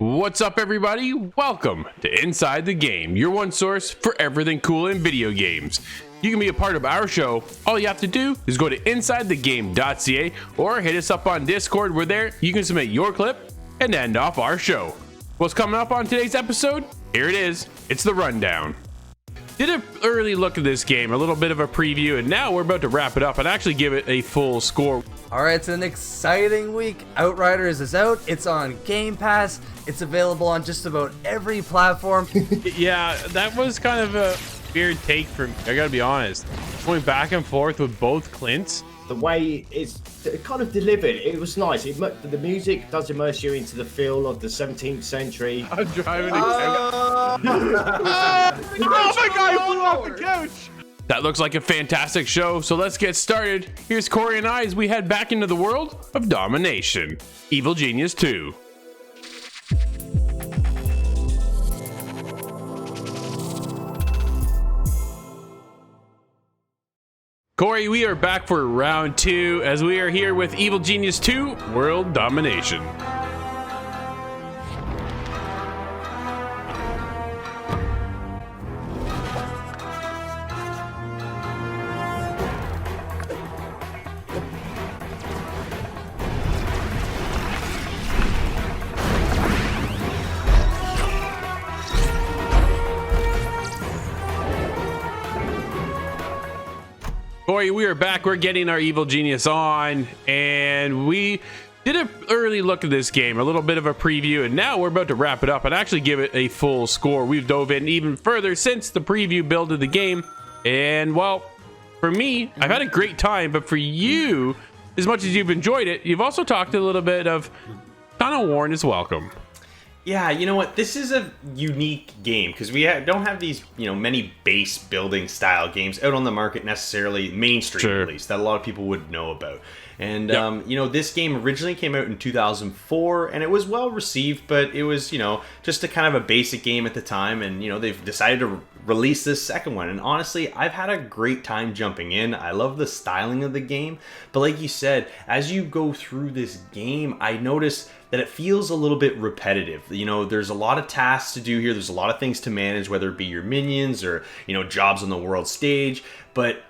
What's up, everybody? Welcome to Inside the Game, your one source for everything cool in video games. You can be a part of our show. All you have to do is go to insidethegame.ca or hit us up on Discord, where there you can submit your clip and end off our show. What's coming up on today's episode? Here it is. It's the rundown. Did an early look at this game, a little bit of a preview, and now we're about to wrap it up and actually give it a full score. Alright, it's an exciting week. Outriders is out. It's on Game Pass. It's available on just about every platform. Yeah, that was kind of a weird take for me, I gotta be honest. Going back and forth with both Clints. The way it's kind of delivered, it was nice. The music does immerse you into the feel of the 17th century. I'm driving oh my god, he flew off the couch! That looks like a fantastic show, so let's get started. Here's Corey and I as we head back into the world of Domination. Evil Genius 2. Corey, we are back for round 2 as we are here with Evil Genius 2 World Domination. Corey, we are back. We're getting our Evil Genius on, and we did an early look at this game, a little bit of a preview, and now we're about to wrap it up and actually give it a full score. We've dove in even further since the preview build of the game, and well, for me, I've had a great time, but for you, as much as you've enjoyed it, you've also talked a little bit of kind of worn as welcome. Yeah, you know what? This is a unique game because we don't have these, many base building style games out on the market necessarily, mainstream at least, that a lot of people would know about. And, this game originally came out in 2004 and it was well received, but it was, just a kind of a basic game at the time. And, they've decided to release this second one. And honestly, I've had a great time jumping in. I love the styling of the game. But like you said, as you go through this game, I noticed that it feels a little bit repetitive. There's a lot of tasks to do here. There's a lot of things to manage, whether it be your minions or, jobs on the world stage. But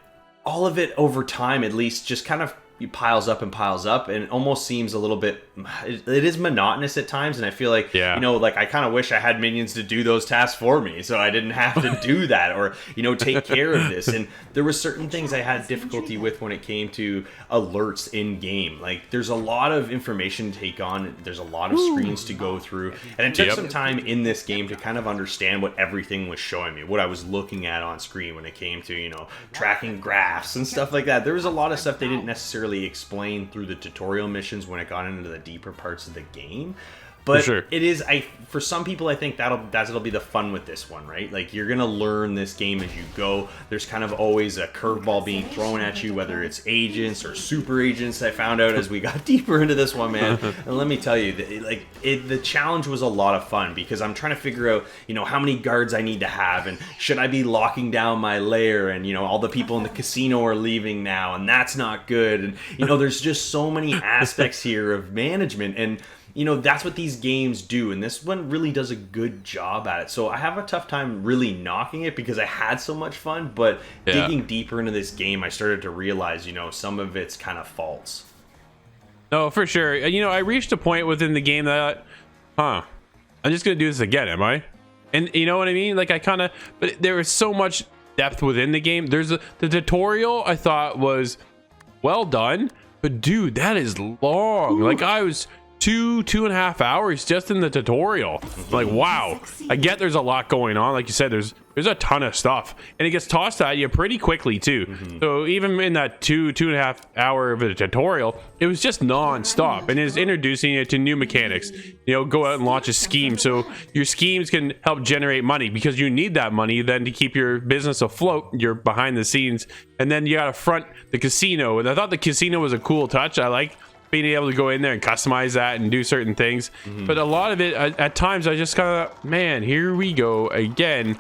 all of it over time, at least, just kind of piles up and it almost seems a little bit, it is monotonous at times, and I feel like, I kind of wish I had minions to do those tasks for me so I didn't have to do that or, take care of this. And there were certain things I had difficulty with when it came to alerts in game. Like, there's a lot of information to take on, there's a lot of screens to go through, and it took some time in this game to kind of understand what everything was showing me, what I was looking at on screen when it came to, tracking graphs and stuff like that. There was a lot of stuff they didn't necessarily explain through the tutorial missions when it got into the deeper parts of the game. But it is, for some people, I think that'll be the fun with this one, right? Like, you're gonna learn this game as you go. There's kind of always a curveball being thrown at you, whether it's agents or super agents. I found out as we got deeper into this one, man. And let me tell you, the challenge was a lot of fun because I'm trying to figure out, how many guards I need to have, and should I be locking down my lair, and all the people in the casino are leaving now, and that's not good. And there's just so many aspects here of management, and that's what these games do, and this one really does a good job at it. So I have a tough time really knocking it because I had so much fun, but digging deeper into this game, I started to realize, some of its kind of faults. No, for sure. I reached a point within the game that, I'm just going to do this again, am I? And you know what I mean? Like, but there was so much depth within the game. The tutorial I thought was well done, but dude, that is long. Like, I was 2.5 hours just in the tutorial. Like, wow. I get there's a lot going on, like you said, there's a ton of stuff, and it gets tossed at you pretty quickly too. So even in that 2.5 hour of a tutorial, it was just non-stop, and it's introducing you to new mechanics. Go out and launch a scheme, so your schemes can help generate money, because you need that money then to keep your business afloat. You're behind the scenes, and then you gotta front the casino. And I thought the casino was a cool touch. I like being able to go in there and customize that and do certain things. But a lot of it, at times, I just kind of, man, here we go again.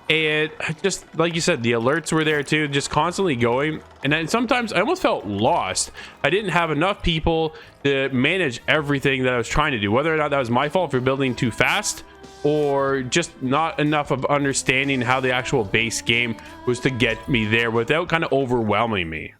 And just like you said, the alerts were there too, just constantly going. And then sometimes I almost felt lost. I didn't have enough people to manage everything that I was trying to do, whether or not that was my fault for building too fast, or just not enough of understanding how the actual base game was to get me there without kind of overwhelming me.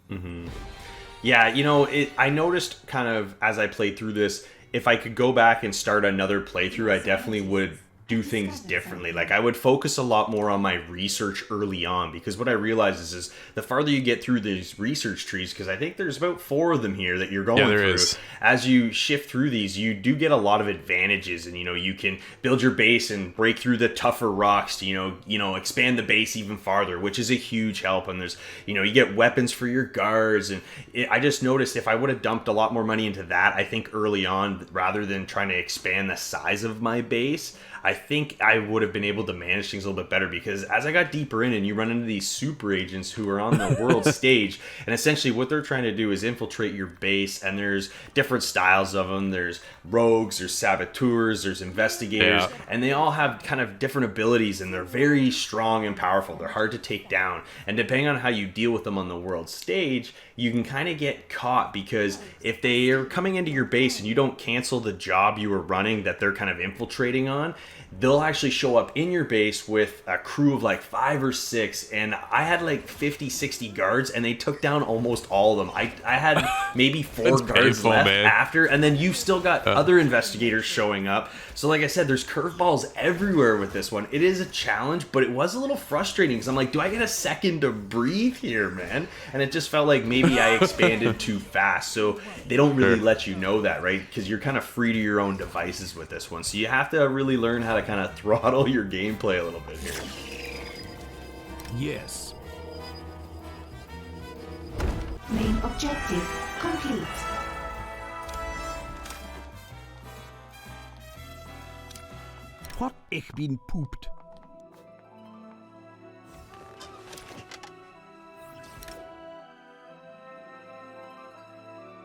Yeah, you know, I noticed kind of as I played through this, if I could go back and start another playthrough, I definitely would do things differently. Like I would focus a lot more on my research early on, because what I realized is the farther you get through these research trees, because I think there's about 4 of them here that you're going through. As you shift through these, you do get a lot of advantages, and you can build your base and break through the tougher rocks to expand the base even farther, which is a huge help. And there's you get weapons for your guards, and I just noticed if I would have dumped a lot more money into that, I think early on, rather than trying to expand the size of my base, I think I would have been able to manage things a little bit better, because as I got deeper in and you run into these super agents who are on the world stage, and essentially what they're trying to do is infiltrate your base, and there's different styles of them. There's rogues, there's saboteurs, there's investigators, and they all have kind of different abilities, and they're very strong and powerful. They're hard to take down, and depending on how you deal with them on the world stage, you can kind of get caught, because if they are coming into your base and you don't cancel the job you were running that they're kind of infiltrating on, they'll actually show up in your base with a crew of like 5 or 6, and I had like 50-60 guards, and they took down almost all of them. I had maybe 4 guards left after, and then you still got other investigators showing up. So like I said, there's curveballs everywhere with this one. It is a challenge, but it was a little frustrating, because I'm like, do I get a second to breathe here, man? And it just felt like maybe I expanded too fast. So they don't really let you know that, right? Because you're kind of free to your own devices with this one. So you have to really learn how to kind of throttle your gameplay a little bit here. Yes. Main objective complete. What ich bin pooped.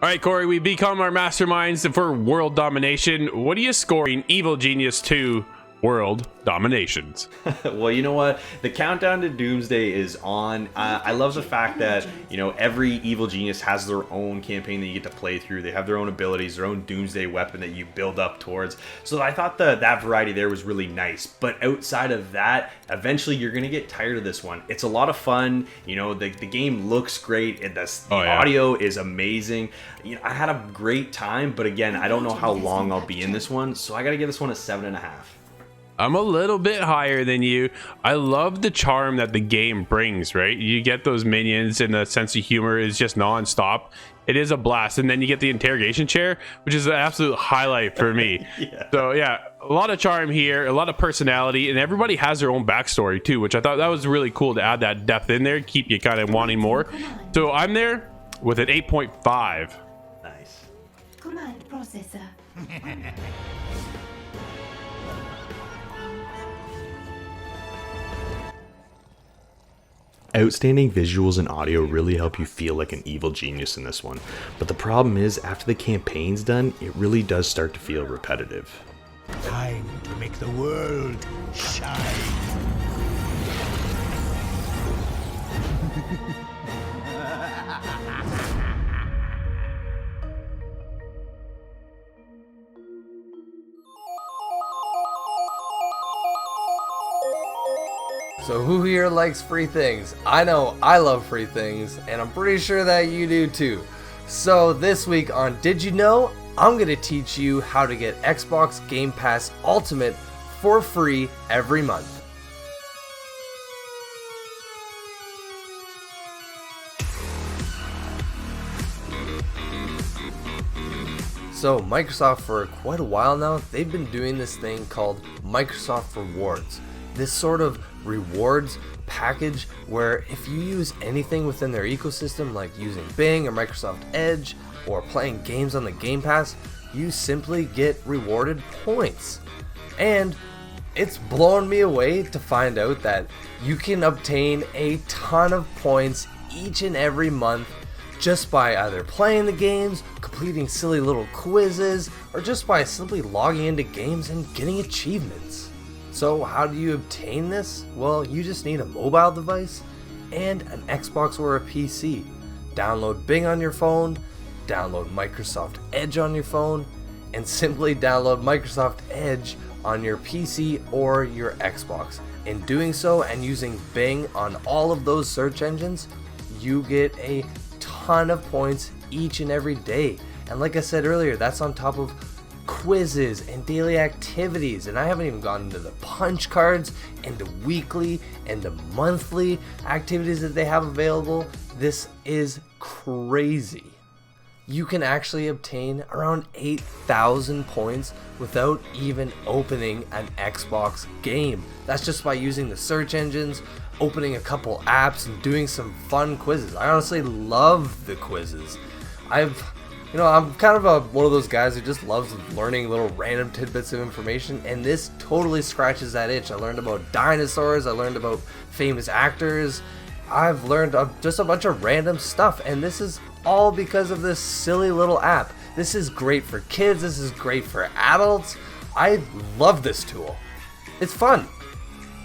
All right, Corey, we become our masterminds for world domination. What are you scoring Evil Genius 2 World Dominations? Well, you know what? The countdown to Doomsday is on. I love the fact that, every Evil Genius has their own campaign that you get to play through. They have their own abilities, their own Doomsday weapon that you build up towards. So I thought that variety there was really nice. But outside of that, eventually you're going to get tired of this one. It's a lot of fun. The game looks great. The audio is amazing. I had a great time, but again, I don't know how long I'll be in this one. So I got to give this one a 7.5. I'm a little bit higher than you. I love the charm that the game brings, right? You get those minions, and the sense of humor is just non-stop. It is a blast. And then you get the interrogation chair, which is an absolute highlight for me. So yeah, a lot of charm here, a lot of personality, and everybody has their own backstory too, which I thought that was really cool to add that depth in there, keep you kind of wanting more. So I'm there with an 8.5. Nice. Command processor. Outstanding visuals and audio really help you feel like an evil genius in this one, but the problem is, after the campaign's done, it really does start to feel repetitive. Time to make the world shine. So who here likes free things? I know I love free things, and I'm pretty sure that you do too. So this week on Did You Know? I'm going to teach you how to get Xbox Game Pass Ultimate for free every month. So Microsoft, for quite a while now, they've been doing this thing called Microsoft Rewards. This sort of rewards package where if you use anything within their ecosystem, like using Bing or Microsoft Edge or playing games on the Game Pass, you simply get rewarded points. And it's blown me away to find out that you can obtain a ton of points each and every month just by either playing the games, completing silly little quizzes, or just by simply logging into games and getting achievements. So how do you obtain this? Well, you just need a mobile device and an Xbox or a PC. Download Bing on your phone, download Microsoft Edge on your phone, and simply download Microsoft Edge on your PC or your Xbox. In doing so and using Bing on all of those search engines, you get a ton of points each and every day. And like I said earlier, that's on top of quizzes and daily activities, and I haven't even gotten into the punch cards and the weekly and the monthly activities that they have available. This is crazy. You can actually obtain around 8,000 points without even opening an Xbox game. That's just by using the search engines, opening a couple apps, and doing some fun quizzes. I honestly love the quizzes. I'm kind of one of those guys who just loves learning little random tidbits of information, and this totally scratches that itch. I learned about dinosaurs, I learned about famous actors, I've learned just a bunch of random stuff, and this is all because of this silly little app. This is great for kids, this is great for adults. I love this tool. It's fun.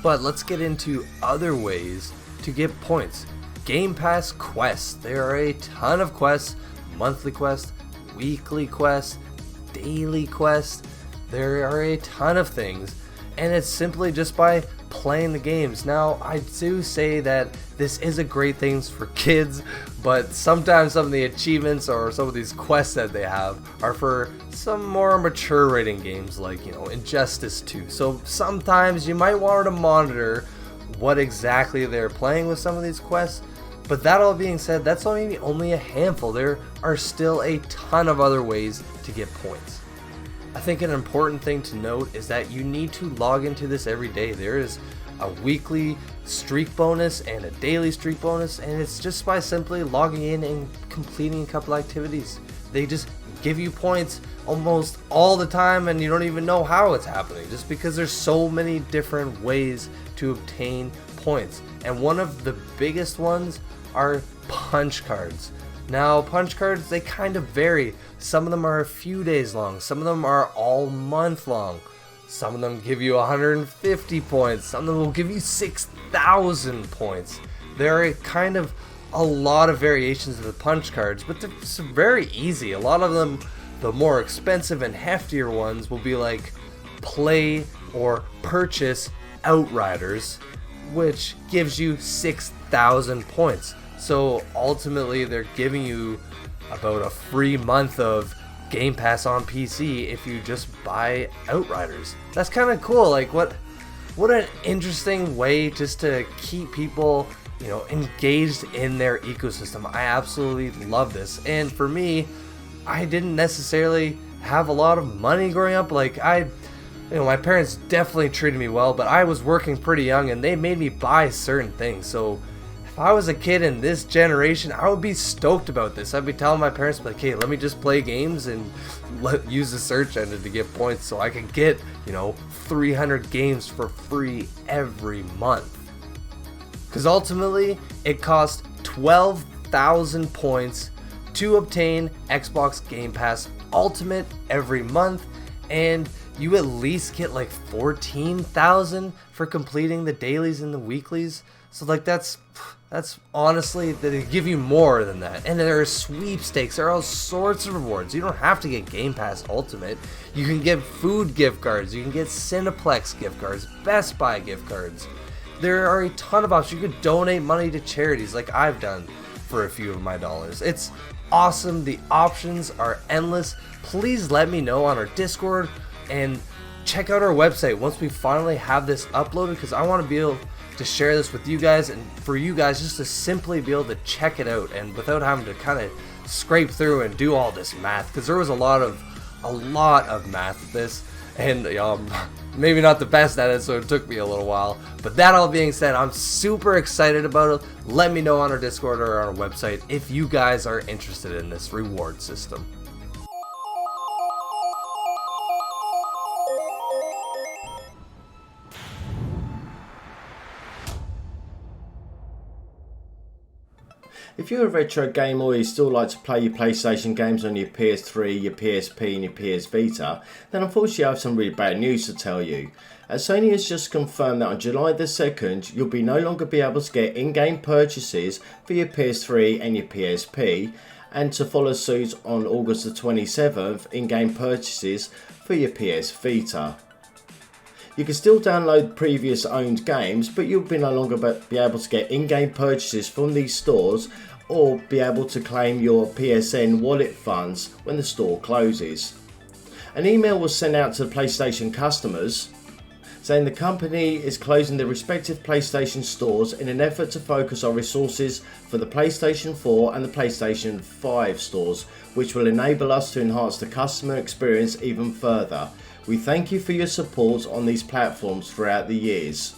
But let's get into other ways to get points. Game Pass quests. There are a ton of quests. Monthly quests, weekly quests, daily quests. There are a ton of things, and it's simply just by playing the games. Now, I do say that this is a great thing for kids, but sometimes some of the achievements or some of these quests that they have are for some more mature rating games like, Injustice 2. So sometimes you might want to monitor what exactly they're playing with some of these quests. But that all being said, that's only a handful. There are still a ton of other ways to get points. I think an important thing to note is that you need to log into this every day. There is a weekly streak bonus and a daily streak bonus, and it's just by simply logging in and completing a couple activities. They just give you points almost all the time, and you don't even know how it's happening, just because there's so many different ways to obtain points. And one of the biggest ones are punch cards. Now, punch cards, they kind of vary. Some of them are a few days long, some of them are all month long, some of them give you 150 points, some of them will give you 6,000 points. There are kind of a lot of variations of the punch cards, but they're very easy. A lot of them, the more expensive and heftier ones, will be like play or purchase Outriders, which gives you 6,000 points. So ultimately they're giving you about a free month of Game Pass on PC if you just buy Outriders. That's kind of cool. Like what an interesting way just to keep people, engaged in their ecosystem. I absolutely love this. And for me, I didn't necessarily have a lot of money growing up. Like my parents definitely treated me well, but I was working pretty young and they made me buy certain things. So if I was a kid in this generation, I would be stoked about this. I'd be telling my parents, like, hey, let me just play games and use the search engine to get points so I can get, 300 games for free every month. Because ultimately, it costs 12,000 points to obtain Xbox Game Pass Ultimate every month, and you at least get like 14,000 for completing the dailies and the weeklies. So like that's honestly, they give you more than that. And there are sweepstakes, there are all sorts of rewards. You don't have to get Game Pass Ultimate. You can get food gift cards, you can get Cineplex gift cards, Best Buy gift cards. There are a ton of options. You could donate money to charities like I've done for a few of my dollars. It's awesome. The options are endless. Please let me know on our Discord and check out our website once we finally have this uploaded, because I want to be able to share this with you guys and for you guys just to simply be able to check it out and without having to kind of scrape through and do all this math, because there was a lot of math with this, and maybe not the best at it, so it took me a little while. But that all being said, I'm super excited about it. Let me know on our Discord or on our website if you guys are interested in this reward system. If you're a retro gamer or you still like to play your PlayStation games on your PS3, your PSP and your PS Vita, then unfortunately I have some really bad news to tell you. As Sony has just confirmed that on July the 2nd, you'll no longer be able to get in-game purchases for your PS3 and your PSP, and to follow suit on August the 27th, in-game purchases for your PS Vita. You can still download previous owned games, but you'll no longer be able to get in-game purchases from these stores or be able to claim your PSN wallet funds when the store closes. An email was sent out to the PlayStation customers saying the company is closing their respective PlayStation stores in an effort to focus on resources for the PlayStation 4 and the PlayStation 5 stores, which will enable us to enhance the customer experience even further. We thank you for your support on these platforms throughout the years.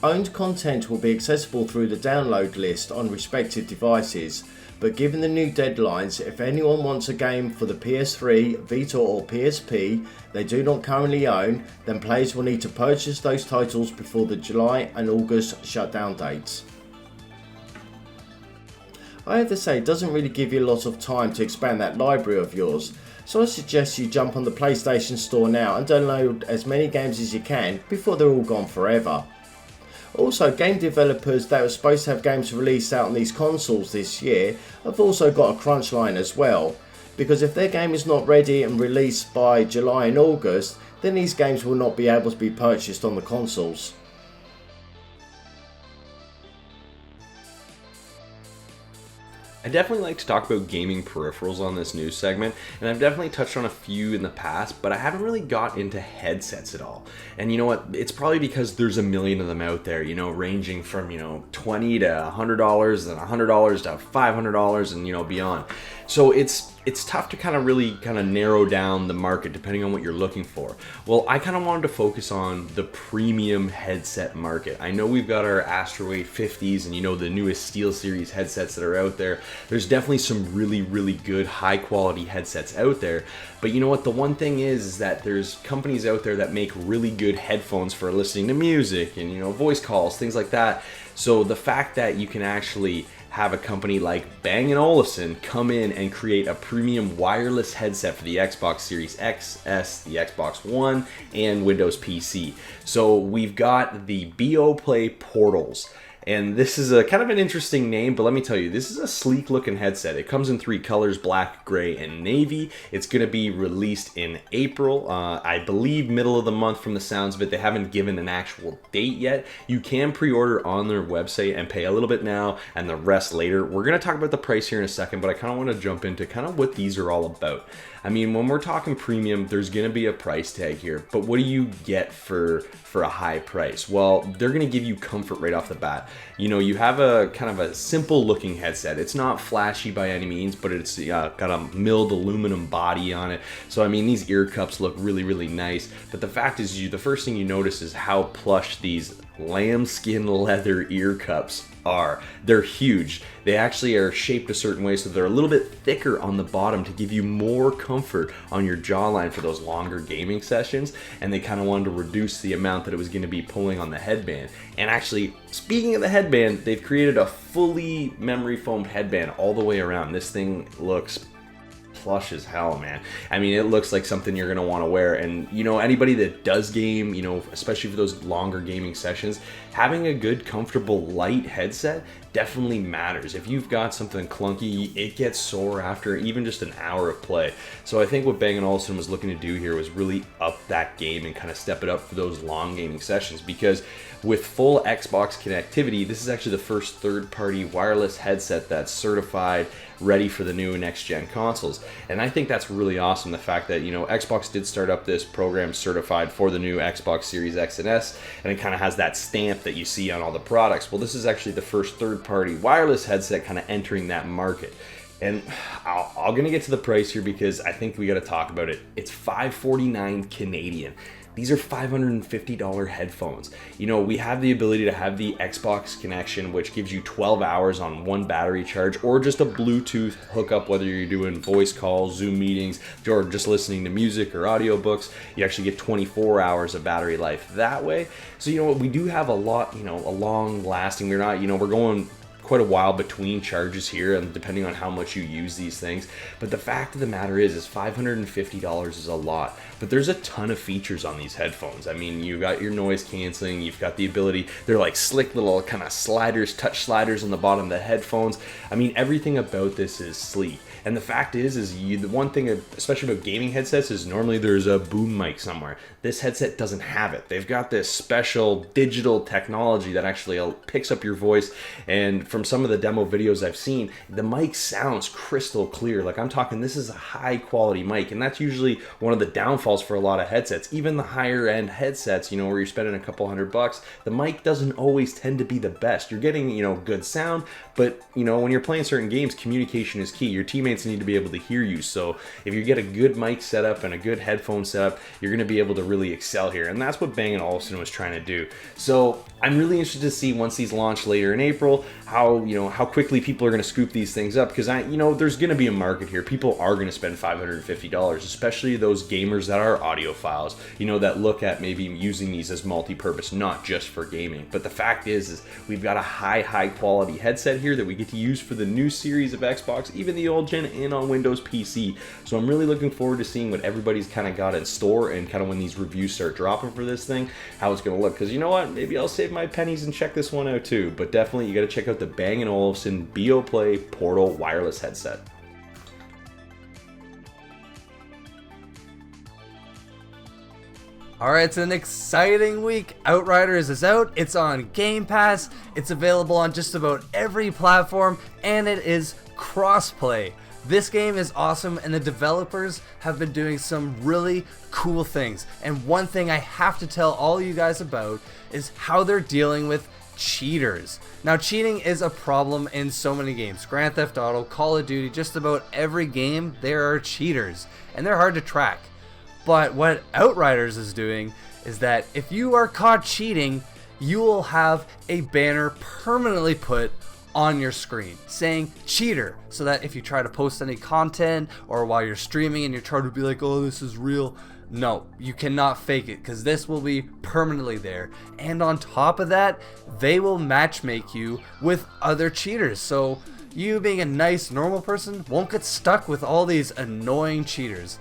Owned content will be accessible through the download list on respective devices, but given the new deadlines, if anyone wants a game for the PS3, Vita or PSP they do not currently own, then players will need to purchase those titles before the July and August shutdown dates. I have to say, it doesn't really give you a lot of time to expand that library of yours, so I suggest you jump on the PlayStation Store now and download as many games as you can before they're all gone forever. Also, game developers that were supposed to have games released out on these consoles this year have also got a crunch line as well, because if their game is not ready and released by July and August, then these games will not be able to be purchased on the consoles. I definitely like to talk about gaming peripherals on this news segment, and I've definitely touched on a few in the past, but I haven't really got into headsets at all. And you know what? It's probably because there's a million of them out there, ranging from, $20 to $100, and $100 to $500 and, beyond. So it's tough to kind of narrow down the market depending on what you're looking for. Well, I kind of wanted to focus on the premium headset market. I know we've got our Astroweight 50s and the newest SteelSeries headsets that are out there. There's definitely some really, really good high quality headsets out there. But you know what? The one thing is that there's companies out there that make really good headphones for listening to music and voice calls, things like that. So the fact that you can actually have a company like Bang & Olufsen come in and create a premium wireless headset for the Xbox Series X, S, the Xbox One, and Windows PC. So we've got the BeoPlay Portals. And this is a kind of an interesting name, but let me tell you, this is a sleek looking headset. It comes in 3 colors, black, gray, and navy. It's going to be released in April, I believe middle of the month from the sounds of it. They haven't given an actual date yet. You can pre-order on their website and pay a little bit now and the rest later. We're going to talk about the price here in a second, but I kind of want to jump into kind of what these are all about. I mean, when we're talking premium, there's going to be a price tag here, but what do you get for a high price? Well, they're going to give you comfort right off the bat. You have a kind of a simple looking headset. It's not flashy by any means, but it's got a milled aluminum body on it. So I mean, these ear cups look really, really nice. But the fact is, the first thing you notice is how plush these lambskin leather ear cups are. They're huge. They actually are shaped a certain way so they're a little bit thicker on the bottom to give you more comfort on your jawline for those longer gaming sessions, and they kind of wanted to reduce the amount that it was going to be pulling on the headband. And actually, speaking of the headband, they've created a fully memory foamed headband all the way around. This thing looks plush as hell, man. I mean, it looks like something you're gonna want to wear. And anybody that does game, especially for those longer gaming sessions, having a good, comfortable, light headset definitely matters. If you've got something clunky, it gets sore after even just an hour of play. So I think what Bang & Olufsen was looking to do here was really up that game and kind of step it up for those long gaming sessions, because with full Xbox connectivity, this is actually the first third-party wireless headset that's certified, ready for the new next-gen consoles. And I think that's really awesome, the fact that, Xbox did start up this program certified for the new Xbox Series X and S, and it kind of has that stamp that you see on all the products. Well, this is actually the first third-party wireless headset kind of entering that market. And I'm gonna get to the price here because I think we got to talk about it. It's $549 Canadian. These are $550 headphones. We have the ability to have the Xbox connection, which gives you 12 hours on one battery charge, or just a Bluetooth hookup, whether you're doing voice calls, Zoom meetings, or just listening to music or audiobooks. You actually get 24 hours of battery life that way. So, we do have a lot, a long lasting, we're not, we're going quite a while between charges here, and depending on how much you use these things. But the fact of the matter is $550 is a lot, but there's a ton of features on these headphones. I mean, you've got your noise canceling, you've got the ability, they're like slick little kind of sliders, touch sliders on the bottom of the headphones. I mean, everything about this is sleek. And the fact is the one thing, especially about gaming headsets, is normally there's a boom mic somewhere. This headset doesn't have it. They've got this special digital technology that actually picks up your voice. And from some of the demo videos I've seen, the mic sounds crystal clear. Like, I'm talking, this is a high quality mic. And that's usually one of the downfalls for a lot of headsets. Even the higher end headsets, you know, where you're spending a couple $100, the mic doesn't always tend to be the best. You're getting, you know, good sound, but, you know, when you're playing certain games, communication is key. Your teammates need to be able to hear you. So if you get a good mic setup and a good headphone setup, you're going to be able to really excel here. And that's what Bang & Olufsen was trying to do. So I'm really interested to see, once these launch later in April, how quickly people are going to scoop these things up, because there's going to be a market here. People are going to spend $550, especially those gamers that are audiophiles, that look at maybe using these as multi-purpose, not just for gaming. But the fact is we've got a high quality headset here that we get to use for the new series of Xbox, even the old gen, and on Windows PC. So I'm really looking forward to seeing what everybody's kind of got in store, and kind of when these reviews start dropping for this thing, how it's going to look. Because you know what, maybe I'll save my pennies and check this one out too. But definitely you got to check out the Bang & Olufsen BioPlay Portal wireless headset. Alright, it's an exciting week. Outriders is out, it's on Game Pass, it's available on just about every platform, and it is crossplay. This game is awesome, and the developers have been doing some really cool things. And one thing I have to tell all you guys about is how they're dealing with cheaters. Now, cheating is a problem in so many games. Grand Theft Auto, Call of Duty, just about every game, there are cheaters, and they're hard to track. But what Outriders is doing is that if you are caught cheating, you will have a banner permanently put on your screen saying cheater, so that if you try to post any content or while you're streaming and you're trying to be like, oh, this is real, no, you cannot fake it, because this will be permanently there. And on top of that, they will matchmake you with other cheaters, so you, being a nice normal person, won't get stuck with all these annoying cheaters.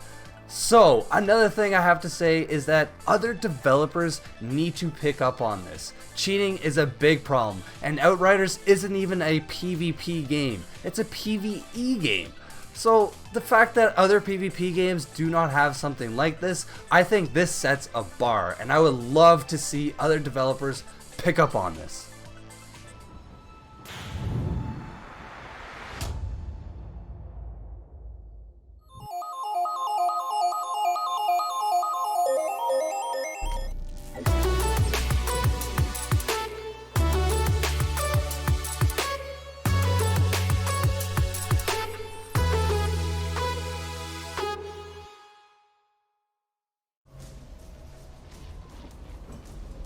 So, another thing I have to say is that other developers need to pick up on this. Cheating is a big problem, and Outriders isn't even a PvP game, it's a PvE game. So, the fact that other PvP games do not have something like this, I think this sets a bar, and I would love to see other developers pick up on this.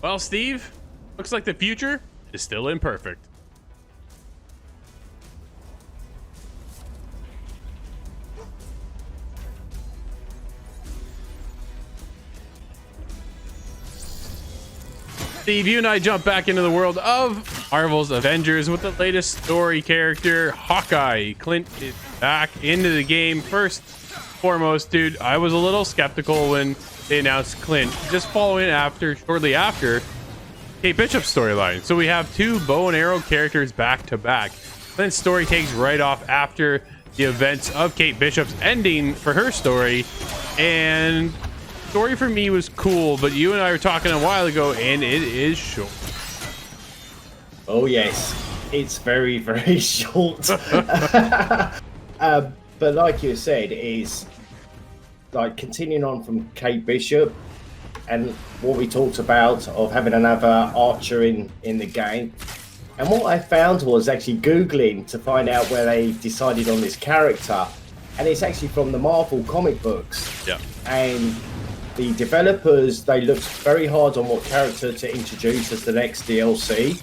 Well, Steve, looks like the future is still imperfect. Steve, you and I jump back into the world of Marvel's Avengers with the latest story character, Hawkeye. Clint is back into the game. First foremost, dude, I was a little skeptical when they announced Clint, just shortly after Kate Bishop's storyline. So we have two bow and arrow characters back to back. Clint's story takes right off after the events of Kate Bishop's ending for her story, and story for me was cool, but you and I were talking a while ago, and it is short. Oh yes, it's very, very short. But like you said, it's like continuing on from Kate Bishop and what we talked about of having another archer in the game. And what I found was actually Googling to find out where they decided on this character, and it's actually from the Marvel comic books. Yeah. And the developers, they looked very hard on what character to introduce as the next DLC,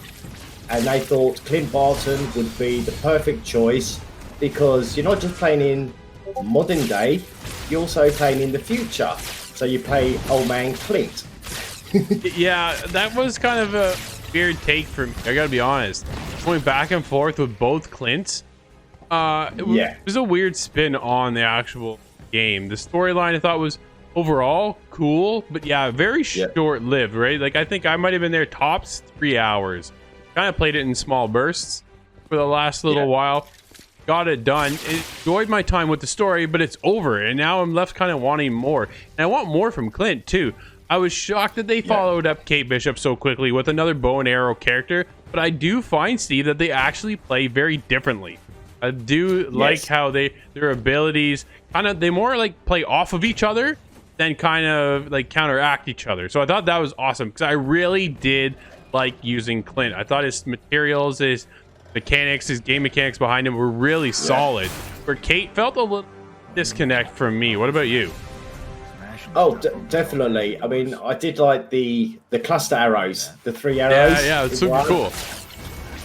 and they thought Clint Barton would be the perfect choice, because you're not just playing in modern day, you're also playing in the future. So you play old man Clint. Yeah, that was kind of a weird take for me, I gotta be honest. going back and forth with both Clints. It was a weird spin on the actual game. The storyline I thought was overall cool, but yeah, very short-lived, right? Like I think I might have been there tops 3 hours. Kind of played it in small bursts for the last little while. Got it done. Enjoyed my time with the story, but it's over, and now I'm left kind of wanting more. And I want more from Clint too. I was shocked that they followed up Kate Bishop so quickly with another bow and arrow character, but I do find, Steve, that they actually play very differently. I do like how their abilities they more like play off of each other than kind of like counteract each other. So I thought that was awesome because I really did like using Clint. I thought his materials, his mechanics, his game mechanics behind him were really solid. Where Kate felt a little disconnect from me. What about you? Oh, definitely. I mean, I did like the cluster arrows, the 3 arrows. Yeah, it's super cool.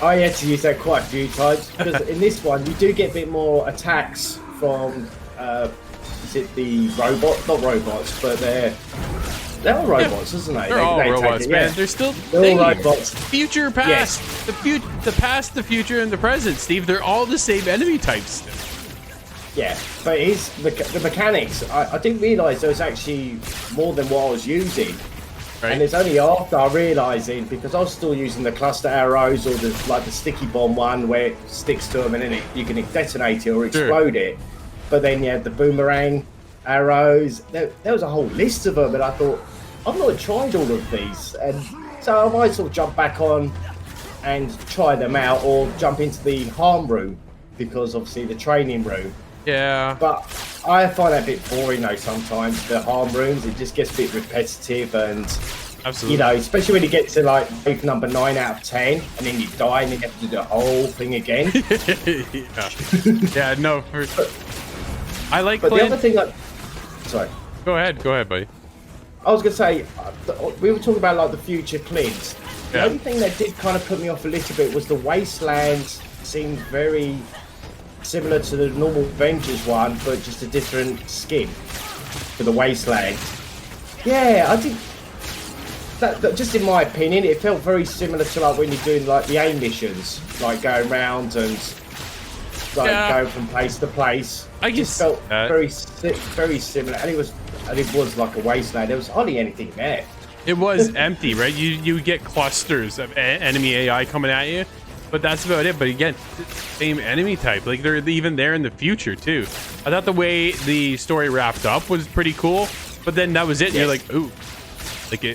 I had to use that quite a few times because in this one you do get a bit more attacks from is it the robot? Not robots, but they're all robots, isn't they? They're all robots, man. They're still all robots. Future, past, the past, the future, and the present, Steve. They're all the same enemy types. Yeah, but the mechanics, I didn't realise there was actually more than what I was using. Right. And it's only after I realising, because I was still using the cluster arrows or the sticky bomb one where it sticks to them and then you can detonate it or explode it. But then you had the boomerang arrows. There was a whole list of them, and I thought, I've not tried all of these. And so I might sort of jump back on and try them out or jump into the harm room because obviously the training room. Yeah. But I find that a bit boring though sometimes, the harm rooms. It just gets a bit repetitive and, absolutely, you know, especially when you get to like wave number 9 out of 10 and then you die and then you have to do the whole thing again. Yeah, no, I like But playing... the other thing sorry. Go ahead, buddy. I was going to say, we were talking about like the future Clint. The only thing that did kind of put me off a little bit was the Wastelands seemed very similar to the normal Avengers one, but just a different skin for the Wasteland. Yeah, I think that just in my opinion, it felt very similar to like when you're doing like the AIM missions, like going around and like going from place to place. I just felt very similar, and it was like a wasteland. There was hardly anything there. It was empty, right? You get clusters of enemy AI coming at you, but that's about it. But again, same enemy type. Like they're even there in the future too. I thought the way the story wrapped up was pretty cool, but then that was it. Yes. You're like, ooh,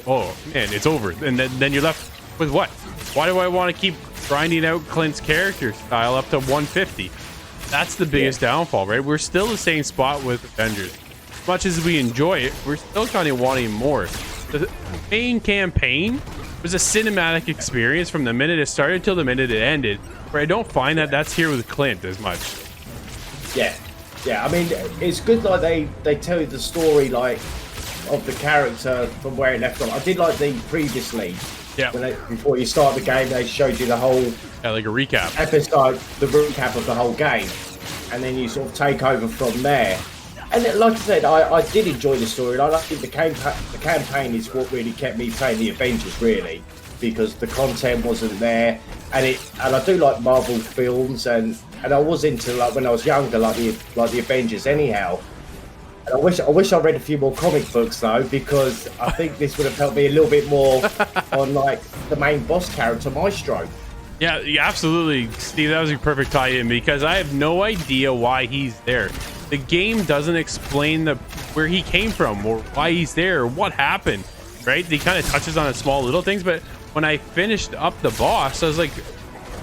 oh man, it's over. And then you're left with what? Why do I want to keep grinding out Clint's character style up to 150? That's the biggest downfall, right? We're still the same spot with Avengers. As much as we enjoy it, we're still kind of wanting more. The main campaign was a cinematic experience from the minute it started till the minute it ended, where I don't find that that's here with Clint as much. Yeah. I mean, it's good like they tell you the story like of the character from where it left off. I did like the previously. Yeah. Before you start the game, they showed you the whole like a recap episode, the recap of the whole game, and then you sort of take over from there. And like I said, I did enjoy the story. I think the campaign is what really kept me playing the Avengers, really, because the content wasn't there, and I do like Marvel films, and I was into like when I was younger, like the Avengers, anyhow. And I wish I read a few more comic books though, because I think this would have helped me a little bit more on like the main boss character, Maestro. Yeah, absolutely, Steve. That was a perfect tie-in because I have no idea why he's there. The game doesn't explain where he came from or why he's there or what happened, right? He kind of touches on small little things, but when I finished up the boss, I was like,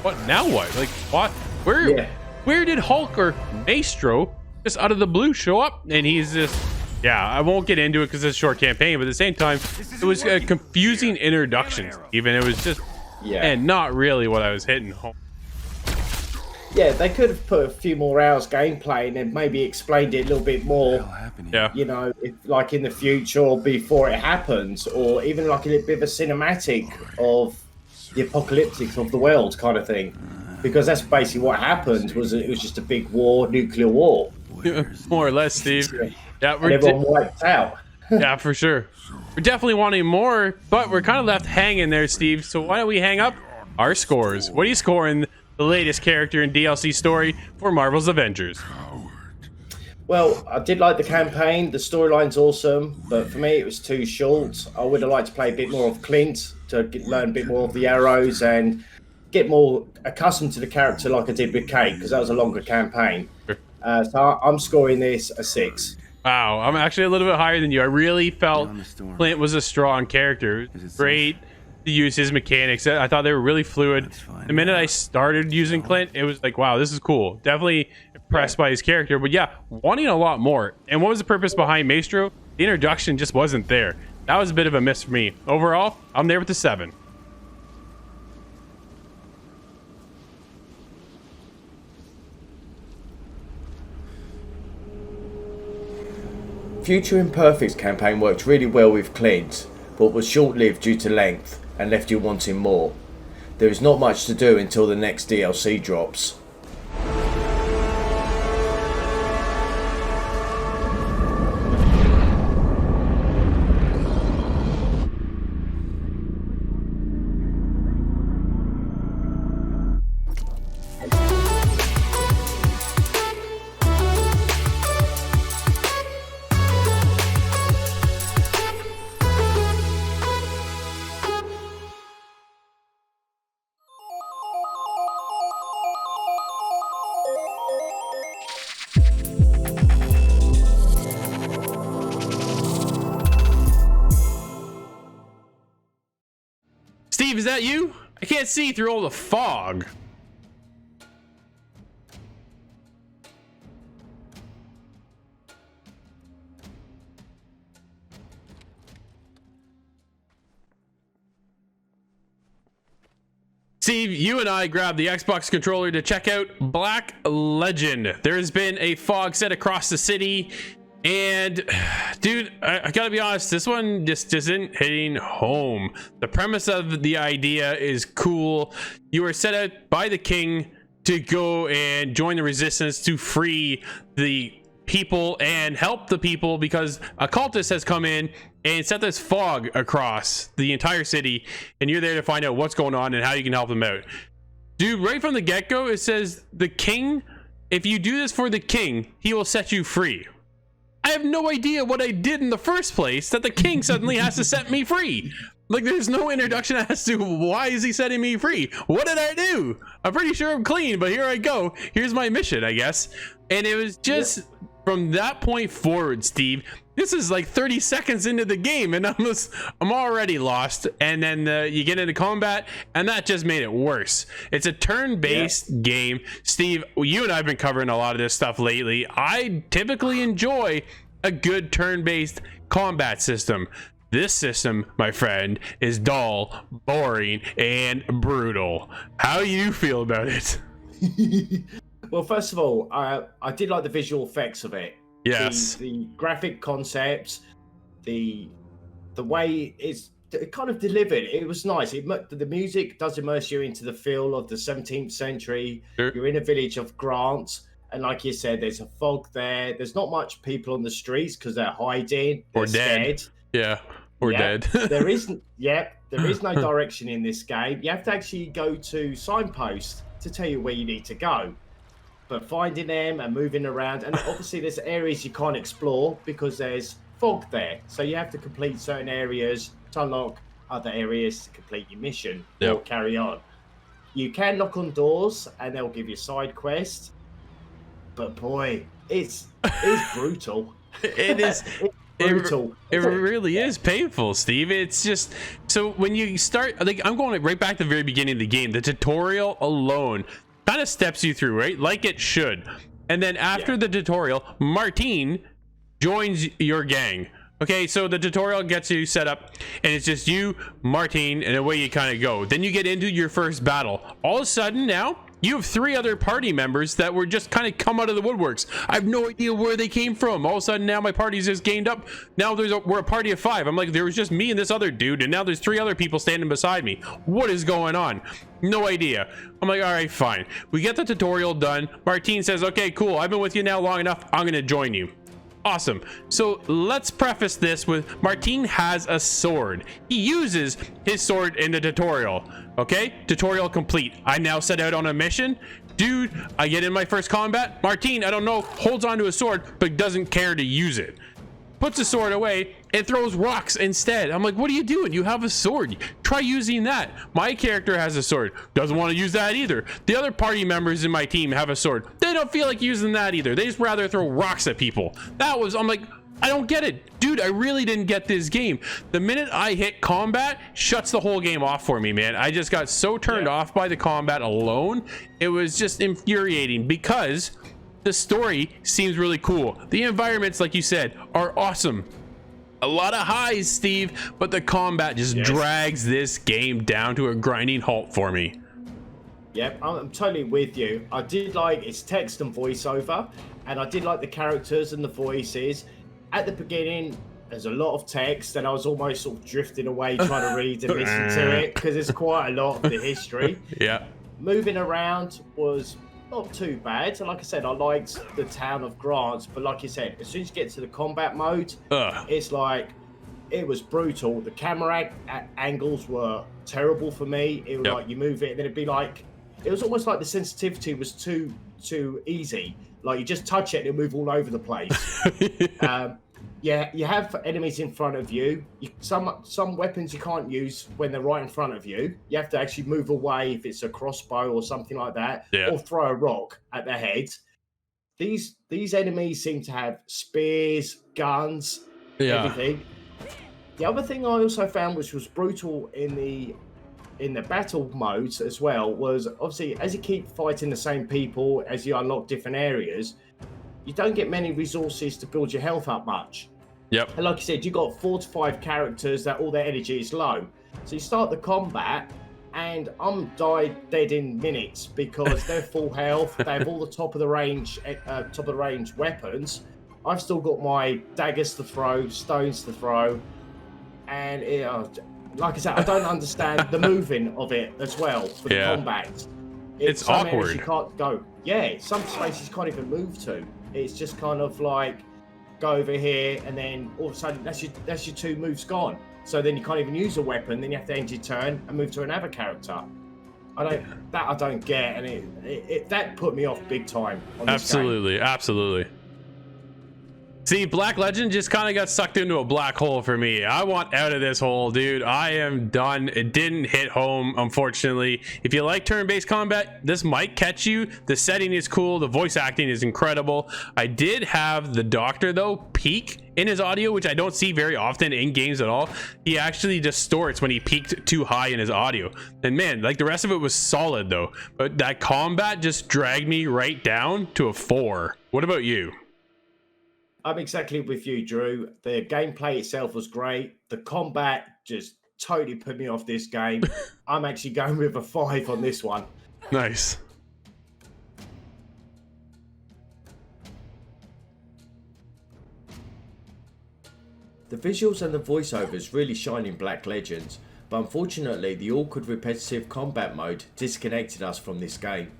what now? What? Like, what? Where did Hulk or Maestro just out of the blue show up? And he's just, I won't get into it because it's a short campaign, but at the same time, it was a confusing introduction. Even it was just, and not really what I was hitting home. Yeah, they could have put a few more hours gameplay and then maybe explained it a little bit more. Yeah. You know, like in the future or before it happens, or even like a little bit of a cinematic of the apocalyptic of the world kind of thing. Because that's basically what happened. It was just a big war, nuclear war. More or less, Steve. Yeah, and everyone wiped out. Yeah, for sure. We're definitely wanting more, but we're kind of left hanging there, Steve. So why don't we hang up our scores. What are you scoring the latest character in DLC story for Marvel's Avengers? Well, I did like the campaign. The storyline's awesome, but for me, it was too short. I would have liked to play a bit more of Clint to learn a bit more of the arrows and get more accustomed to the character like I did with Kate, because that was a longer campaign. So I'm scoring this a 6. Wow, I'm actually a little bit higher than you. I really felt Clint was a strong character. It was great to use his mechanics. I thought they were really fluid. The minute I started using Clint, it was like, wow, this is cool. Definitely impressed by his character, but yeah, wanting a lot more. And what was the purpose behind Maestro? The introduction just wasn't there. That was a bit of a miss for me. Overall, I'm there with the 7. Future Imperfect's campaign worked really well with Clint, but was short-lived due to length and left you wanting more. There is not much to do until the next DLC drops. Steve, is that you? I can't see through all the fog. Steve, you and I grabbed the Xbox controller to check out Black Legend. There has been a fog set across the city, and dude, I gotta be honest, this one just isn't hitting home. The premise of the idea is cool. You were set out by the king to go and join the resistance to free the people and help the people, because a cultist has come in and set this fog across the entire city, and you're there to find out what's going on and how you can help them out. Dude, right from the get-go, it says the king, if you do this for the king, he will set you free. I have no idea what I did in the first place that the king suddenly has to set me free. Like, there's no introduction as to why is he setting me free. What did I do? I'm pretty sure I'm clean, but here I go. Here's my mission, I guess. And it was just from that point forward, Steve, this is like 30 seconds into the game and I'm already lost. And then you get into combat and that just made it worse. It's a turn-based game. Steve, you and I have been covering a lot of this stuff lately. I typically enjoy a good turn-based combat system. This system, my friend, is dull, boring, and brutal. How do you feel about it? Well, first of all, I did like the visual effects of it. Yes. The graphic concepts, the way it kind of delivered, it was nice. The music does immerse you into the feel of the 17th century. Sure. You're in a village of Grant, and like you said, there's a fog there. There's not much people on the streets because they're hiding. They're scared. Yeah, or dead. there is no direction in this game. You have to actually go to signposts to tell you where you need to go. But finding them and moving around, and obviously there's areas you can't explore because there's fog there. So you have to complete certain areas to unlock other areas to complete your mission or carry on. You can knock on doors and they'll give you side quests. But boy, it's brutal. It is. Brutal. It really is painful, Steve. It's just, so when you start, like, I'm going right back to the very beginning of the game. The tutorial alone kind of steps you through, right? Like it should. And then after the tutorial, Martine joins your gang. Okay, so the tutorial gets you set up and it's just you, Martine, and away you kind of go. Then you get into your first battle. All of a sudden now, you have 3 other party members that were just kind of come out of the woodworks. I have no idea where they came from. All of a sudden now my party's just gained up. Now we're a party of 5. I'm like, there was just me and this other dude, and now there's 3 other people standing beside me. What is going on? No idea. I'm like, all right, fine. We get the tutorial done. Martine says, okay, cool. I've been with you now long enough. I'm going to join you. Awesome. So let's preface this with Martin has a sword. He uses his sword in the tutorial. Okay, tutorial complete. I now set out on a mission. Dude, I get in my first combat. Martin, I don't know, holds onto a sword, but doesn't care to use it. Puts the sword away and throws rocks instead. I'm like, what are you doing? You have a sword. Try using that. My character has a sword. Doesn't want to use that either. The other party members in my team have a sword. They don't feel like using that either. They just rather throw rocks at people. I'm like, I don't get it. Dude, I really didn't get this game. The minute I hit combat, shuts the whole game off for me, man. I just got so turned off by the combat alone. It was just infuriating because the story seems really cool. The environments, like you said, are awesome. A lot of highs, Steve, but the combat just drags this game down to a grinding halt for me. Yep, I'm totally with you. I did like its text and voiceover, and I did like the characters and the voices. At the beginning, there's a lot of text, and I was almost sort of drifting away trying to read and listen to it, because there's quite a lot of the history. Yeah. Moving around was not too bad. So like I said, I liked the town of Grant, but like you said, as soon as you get to the combat mode, it's like, it was brutal. The camera angles were terrible for me. It was like you move it and then it'd be like, it was almost like the sensitivity was too easy. Like you just touch it and it'll move all over the place. Yeah, you have enemies in front of you. Some weapons you can't use when they're right in front of you. You have to actually move away if it's a crossbow or something like that, or throw a rock at their head. These enemies seem to have spears, guns, everything. The other thing I also found, which was brutal in the battle modes as well, was obviously as you keep fighting the same people, as you unlock different areas, you don't get many resources to build your health up much. Yep. And like you said, you got 4 to 5 characters that all their energy is low. So you start the combat, and I'm dead in minutes because they're full health. They have all the top of the range weapons. I've still got my daggers to throw, stones to throw, and like I said, I don't understand the moving of it as well for the combat. It's some areas awkward. You can't go. Yeah, some spaces you can't even move to. It's just kind of like go over here, and then all of a sudden that's your 2 moves gone. So then you can't even use a weapon. Then you have to end your turn and move to another character. I don't get, and it that put me off big time on this game. Absolutely. See, Black Legend just kind of got sucked into a black hole for me. I want out of this hole, dude. I am done. It didn't hit home, unfortunately. If you like turn-based combat, this might catch you. The setting is cool. The voice acting is incredible. I did have the doctor, though, peak in his audio, which I don't see very often in games at all. He actually distorts when he peaked too high in his audio. And man, like the rest of it was solid, though. But that combat just dragged me right down to a 4. What about you? I'm exactly with you, Drew. The gameplay itself was great. The combat just totally put me off this game. I'm actually going with a 5 on this one. Nice. The visuals and the voiceovers really shine in Black Legends, but unfortunately the awkward repetitive combat mode disconnected us from this game.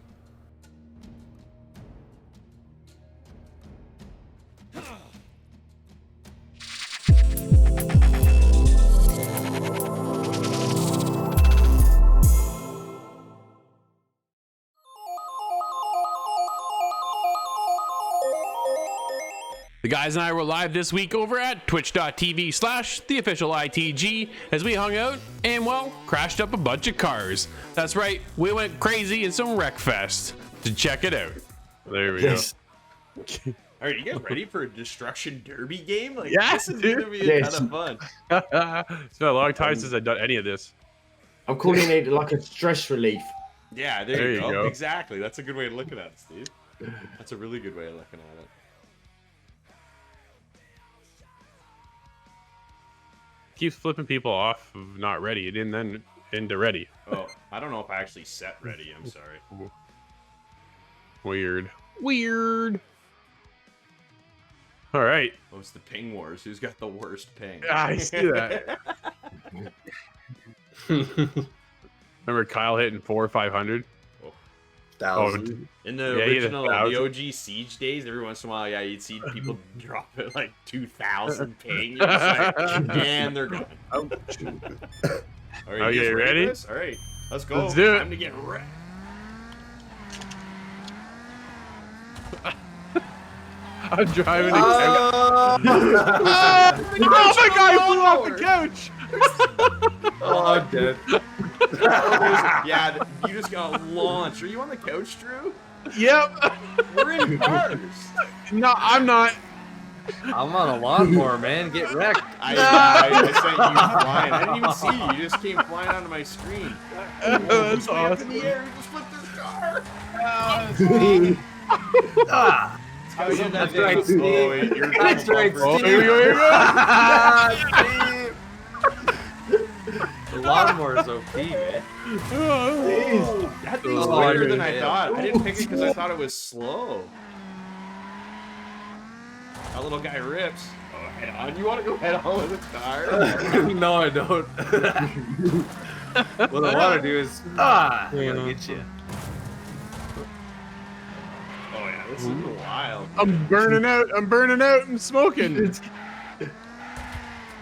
The guys and I were live this week over at twitch.tv/theofficialitg as we hung out and, well, crashed up a bunch of cars. That's right, we went crazy in some Wreckfest. To check it out. There we go. All right, you get ready for a destruction derby game? Like, Yes, this is dude. gonna be a ton of fun. It's been a long time since I've done any of this. I'm calling it like a stress relief. Yeah, there you go. Exactly. That's a good way of looking at it, Steve. That's a really good way of looking at it. Keeps flipping people off of not ready and then into ready. Oh, I don't know if I actually set ready. I'm sorry. Weird. All right. Oh, it's the ping wars. Who's got the worst ping? I see that. Remember Kyle hitting 400 or 500? Oh. 1,000. In the Yeah, either original, the 1,000. OG Siege days, every once in a while, yeah, you'd see people drop it like 2,000 ping. You're just like, and they're gone. All right, Okay, you guys ready? for this? All right, let's go. Let's do it. Time to get wrecked. I'm driving. Oh my god! He flew off the couch. Oh, I'm dead. Yeah, you just got launched. Are you on the couch, Drew? Yep. We're in cars. No, I'm not. I'm on a lawnmower, man. Get wrecked. I sent you flying. I didn't even see you. You just came flying onto my screen. That's Way up in awesome. the air. He just flipped his car. That's right, Steve. Oh, wait, you're That's right, Oh, Steve. here we go. Here we go. The lawnmower's OP, man. That thing's Oh, quicker than man. I thought. I didn't pick it because I thought it was slow. That little guy rips. Oh, head on. You want to go head on with a car? No, I don't. What I want to do is, I'm gonna get you. Oh, yeah. This is wild. I'm burning out. I'm burning out. I'm smoking.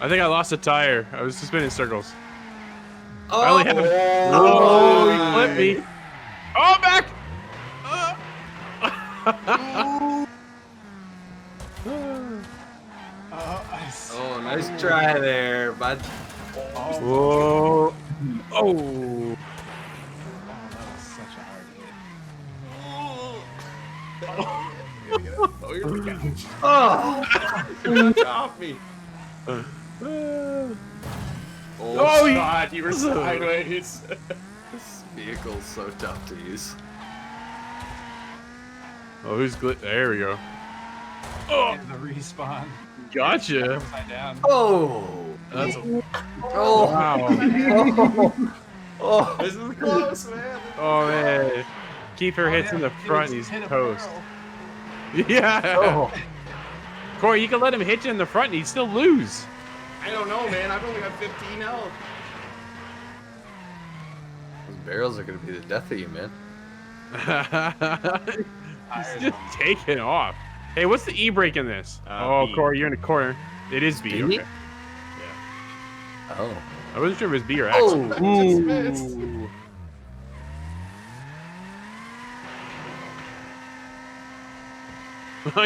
I think I lost a tire. I was just spinning circles. I only have. Oh, he flipped me. Oh, back. Oh, nice try there, bud. Whoa. Oh. Oh, you're the couch. Oh, Get off me. Oh, he- God. You were sideways. this vehicle's so tough to use. Oh, who's there we go. The respawn. Gotcha. Upside down. Oh, That's oh, wow. oh. This is close, man. Oh man. Keeper hits in the front, he's Hit a toast. barrel. Yeah. Oh. Corey, you can let him hit you in the front and he'd still lose. I don't know, man. I've only got 15 health. Those barrels are gonna be the death of you, man. He's just taking off. Hey, what's the E-brake in this? Oh, B. Corey, you're in the corner. It is B. B? Okay. Oh. I wasn't sure if it was B or X. Oh. Ooh.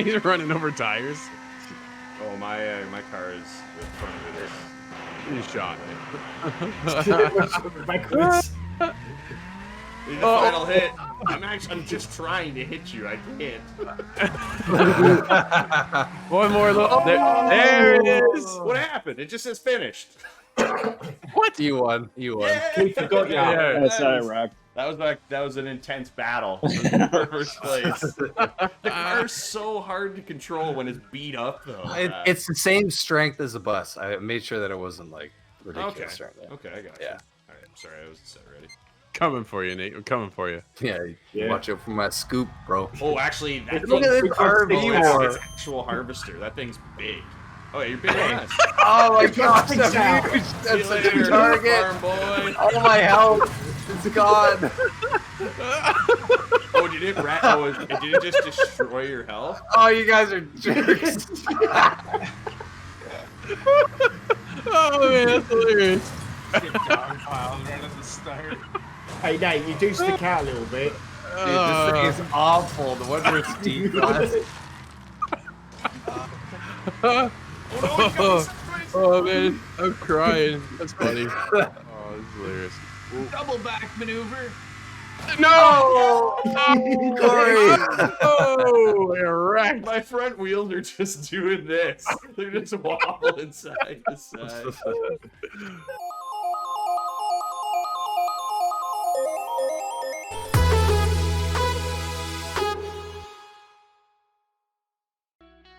He's running over tires. Oh, my car is the front of it is. He's shot. Backwards. The final hit. I'm just trying to hit you. I can't. One more look. There it is. What happened? It just says finished. What? You won. You won. We forgot you. Yeah. That's Iraq. That was an intense battle for first place. The car's so hard to control when it's beat up, though. It's the same strength as the bus. I made sure that it wasn't like okay. ridiculous strength. Okay, I got you. Yeah. All right, I'm sorry, I wasn't set ready. Coming for you, Nate. We're coming for you. Yeah, watch out for my scoop, bro. Oh, actually, that Look at this RV war. it's actual harvester. That thing's big. Oh, yeah, you're bigger than us. Oh my gosh, See that's you huge. That's a later, good target. farm boy. All my health is gone. Oh, did it just destroy your health? Oh, you guys are jerks. Oh man, that's hilarious. Get dog piled right at the start. Hey, Nate, you do stick out a little bit. Dude, this thing is awful. The one where it's deep. Oh man, I'm crying. That's funny. Oh, this is hilarious. Double back maneuver. No! Corey. Oh, erect. My front wheels are just doing this. They're just wobbling side to side.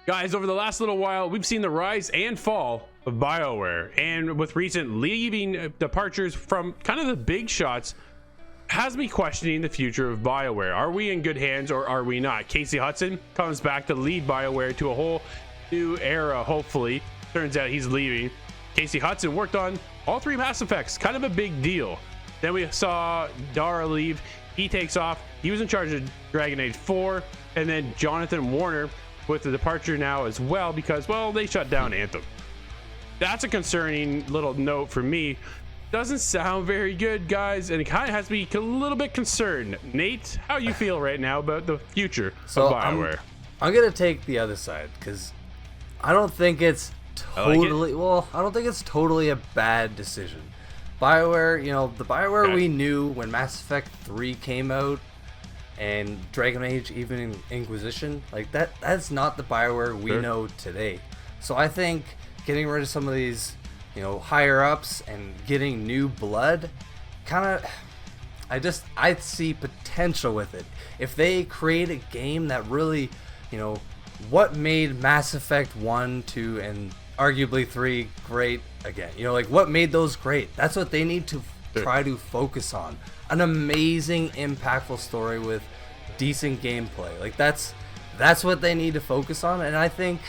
Guys, over the last little while, we've seen the rise and fall of BioWare, and with recent leaving departures from kind of the big shots, has me questioning the future of BioWare. Are we in good hands or are we not? Casey Hudson comes back to lead BioWare to a whole new era, hopefully. Turns out he's leaving. Casey Hudson worked on all 3 Mass Effects, kind of a big deal. Then we saw Dara leave. He takes off. He was in charge of Dragon Age 4, and then Jonathan Warner with the departure now as well because, well, they shut down Anthem. That's a concerning little note for me. Doesn't sound very good, guys, and it kind of has me a little bit concerned. Nate, how you feel right now about the future of BioWare? I'm gonna take the other side because I don't think it's totally I don't think it's totally a bad decision. BioWare, the BioWare we knew when Mass Effect 3 came out and Dragon Age, even Inquisition, like that's not the BioWare we know today. So I think getting rid of some of these, higher ups and getting new blood, I see potential with it. If they create a game that really, what made Mass Effect 1, 2, and arguably 3 great again, what made those great? That's what they need to try to focus on. An amazing, impactful story with decent gameplay. Like that's what they need to focus on, and I think,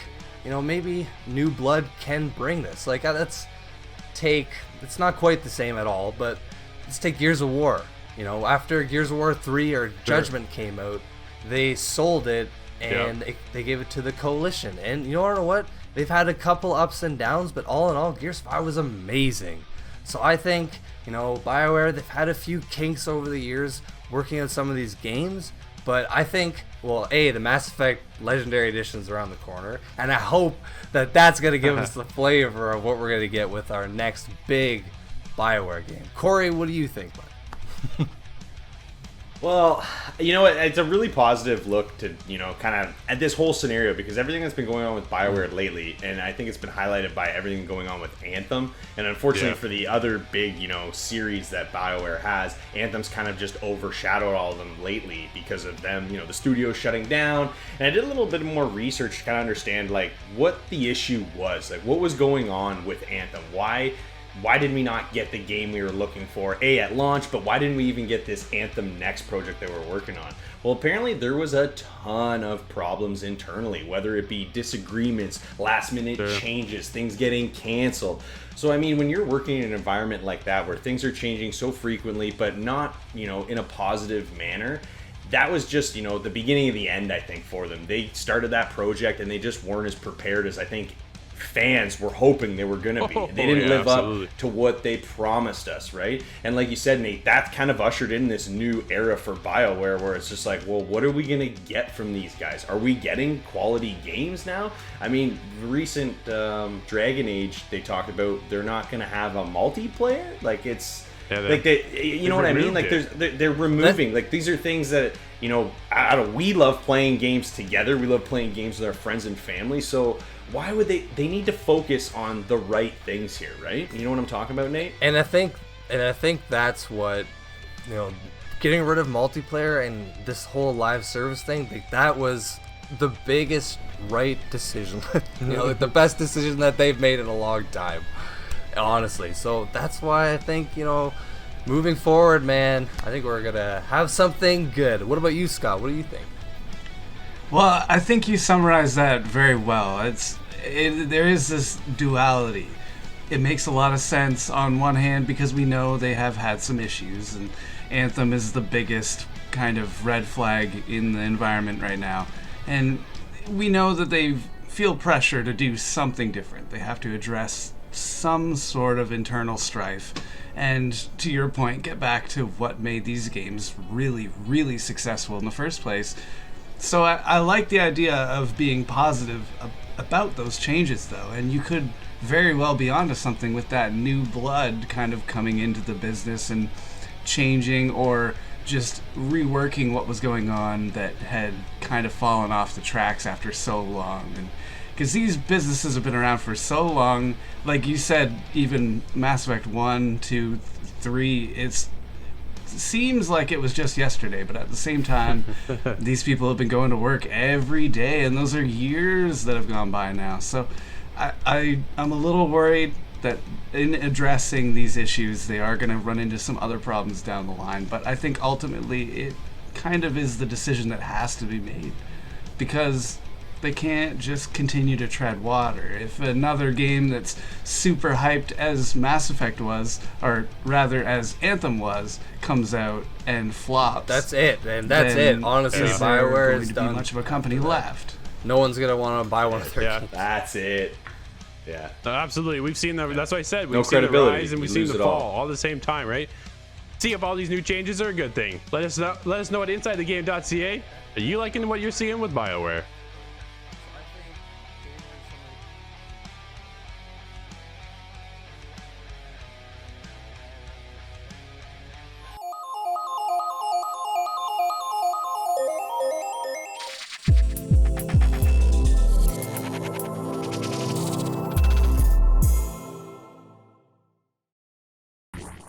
maybe new blood can bring this. Like it's not quite the same at all, but let's take Gears of War. After Gears of War 3 or Judgment came out, they sold it and they gave it to the Coalition. And you know what? They've had a couple ups and downs, but all in all, Gears 5 was amazing. So I think, BioWare, they've had a few kinks over the years working on some of these games, but I think, the Mass Effect Legendary Edition's around the corner, and I hope that that's going to give us the flavor of what we're going to get with our next big BioWare game. Corey, what do you think, bud? Well, it's a really positive look to, kind of at this whole scenario, because everything that's been going on with BioWare lately, and I think it's been highlighted by everything going on with Anthem, and unfortunately for the other big, series that BioWare has, Anthem's kind of just overshadowed all of them lately because of them, the studio shutting down. And I did a little bit more research to kind of understand, what the issue was, what was going on with Anthem. Why did we not get the game we were looking for, at launch, but why didn't we even get this Anthem Next project that we're working on? Well, apparently there was a ton of problems internally, whether it be disagreements, last-minute changes, things getting canceled. So, when you're working in an environment like that where things are changing so frequently, but not, in a positive manner, that was just, the beginning of the end, I think, for them. They started that project and they just weren't as prepared as I think fans were hoping they were going to be. They didn't live up to what they promised us, right? And like you said, Nate, that kind of ushered in this new era for BioWare where it's just what are we going to get from these guys? Are we getting quality games now? Recent Dragon Age, they talked about they're not going to have a multiplayer. You know what I mean? They're removing. These are things that, we love playing games together. We love playing games with our friends and family. So why would they need to focus on the right things here, right? You know what I'm talking about, Nate? And I think that's what, getting rid of multiplayer and this whole live service thing, that was the biggest right decision. The best decision that they've made in a long time, honestly. So that's why I think, moving forward, man, I think we're gonna have something good. What about you, Scott? What do you think? Well, I think you summarized that very well. There is this duality. It makes a lot of sense on one hand because we know they have had some issues, and Anthem is the biggest kind of red flag in the environment right now. And we know that they feel pressure to do something different. They have to address some sort of internal strife. And to your point, get back to what made these games really, really successful in the first place. So I like the idea of being positive about those changes, though, and you could very well be onto something with that new blood kind of coming into the business and changing or just reworking what was going on that had kind of fallen off the tracks after so long. And because these businesses have been around for so long, like you said, even Mass Effect 1, 2, 3, it seems like it was just yesterday, but at the same time, these people have been going to work every day, and those are years that have gone by now. So I'm a little worried that in addressing these issues, they are going to run into some other problems down the line. But I think ultimately it kind of is the decision that has to be made, because They can't just continue to tread water. If another game that's super hyped as Mass Effect was, or rather as Anthem was, comes out and flops, That's it, man. That's it. Honestly, is there Bioware going is to done. be much of a company left? No one's gonna want to buy one of their Yeah. games. That's it. Yeah. No, absolutely. We've seen that. That's what I said. No We've seen the credibility. rise and we've You seen lose the it fall all. all at the same time, right? See if all these new changes are a good thing. Let us know at InsideTheGame.ca. Are you liking what you're seeing with BioWare?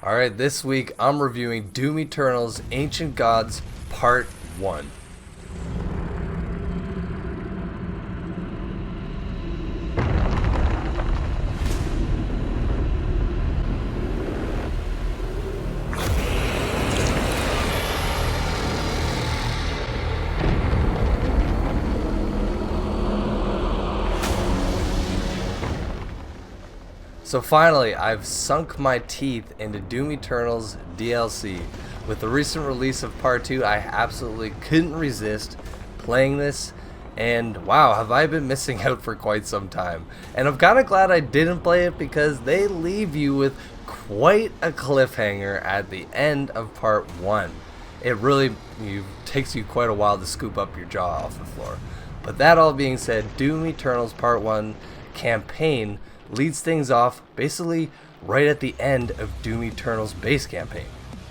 Alright, this week I'm reviewing Doom Eternal's Ancient Gods Part 1. So finally, I've sunk my teeth into Doom Eternal's DLC. With the recent release of Part 2, I absolutely couldn't resist playing this, and wow, have I been missing out for quite some time. And I'm kind of glad I didn't play it because they leave you with quite a cliffhanger at the end of Part 1. It really takes you quite a while to scoop up your jaw off the floor. But that all being said, Doom Eternal's Part 1 campaign leads things off basically right at the end of Doom Eternal's base campaign.